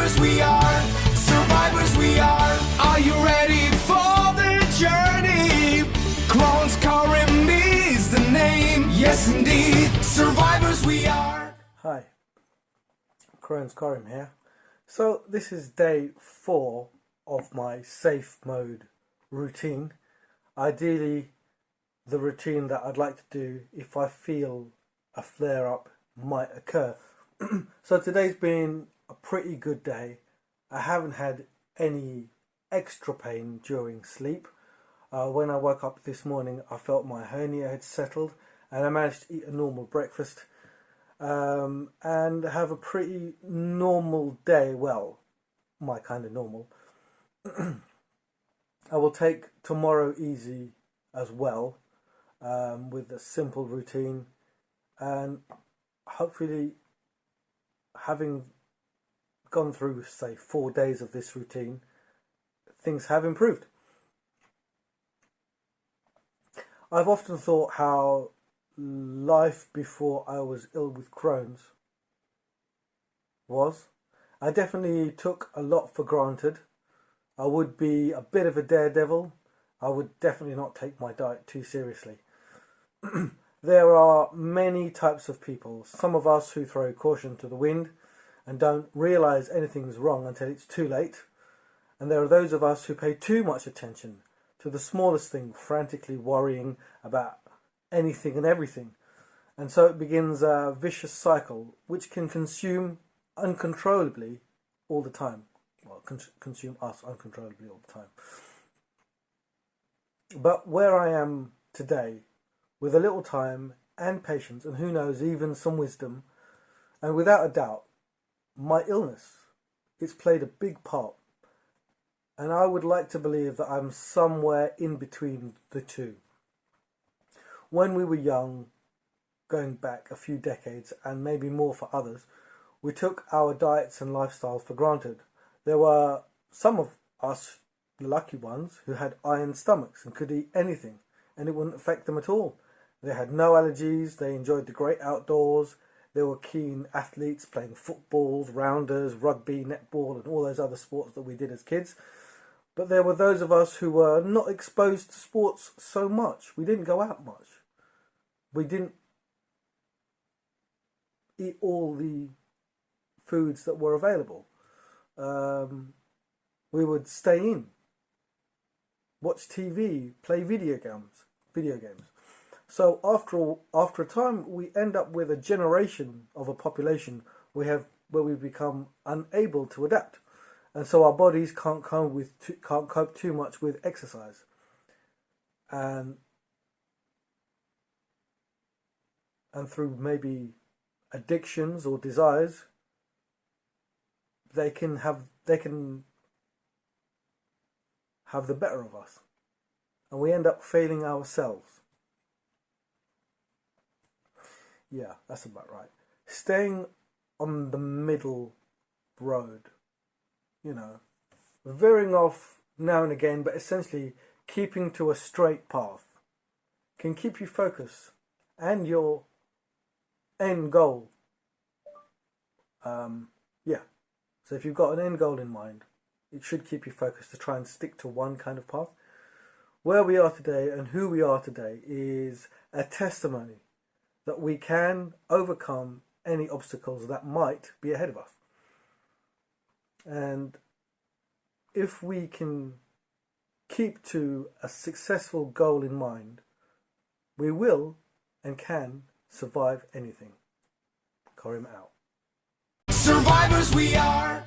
Survivors we are, survivors we are. Are you ready for the journey? Clones Karim is the name, yes indeed. Survivors we are. Hi, Crohn's Karim here. So this is day 4 of my safe mode routine. Ideally, the routine that I'd like to do if I feel a flare-up might occur. So today's been a pretty good day. I haven't had any extra pain during sleep. When I woke up this morning, I felt my hernia had settled and I managed to eat a normal breakfast and have a pretty normal day. Well, my kind of normal. I will take tomorrow easy as well, with a simple routine, and hopefully, having gone through, say, 4 days of this routine, things have improved. I've often thought how life before I was ill with Crohn's was. I definitely took a lot for granted. I would be a bit of a daredevil. I would definitely not take my diet too seriously. There are many types of people. Some of us who throw caution to the wind and don't realise anything's wrong until it's too late. And there are those of us who pay too much attention to the smallest thing, frantically worrying about anything and everything. And so it begins a vicious cycle which can consume uncontrollably all the time. Well, consume us uncontrollably all the time. But where I am today, with a little time and patience, and who knows, even some wisdom, and without a doubt, my illness, it's played a big part. And I would like to believe that I'm somewhere in between the two. When we were young, going back a few decades, and maybe more for others, we took our diets and lifestyles for granted. There were some of us, the lucky ones, who had iron stomachs and could eat anything, and it wouldn't affect them at all. They had no allergies, they enjoyed the great outdoors, they were keen athletes playing footballs, rounders, rugby, netball and all those other sports that we did as kids. But there were those of us who were not exposed to sports so much. We didn't go out much. We didn't eat all the foods that were available. We would stay in, watch TV, play video games. So after a time, we end up with a generation of a population where we become unable to adapt, and so our bodies can't cope too much with exercise, and through maybe addictions or desires, they can have the better of us, and we end up failing ourselves. Yeah, that's about right. Staying on the middle road, veering off now and again, but essentially keeping to a straight path can keep you focused and your end goal. So if you've got an end goal in mind, it should keep you focused to try and stick to one kind of path. Where we are today and who we are today is a testimony that we can overcome any obstacles that might be ahead of us. And if we can keep to a successful goal in mind, we will and can survive anything. Karim out. Survivors we are.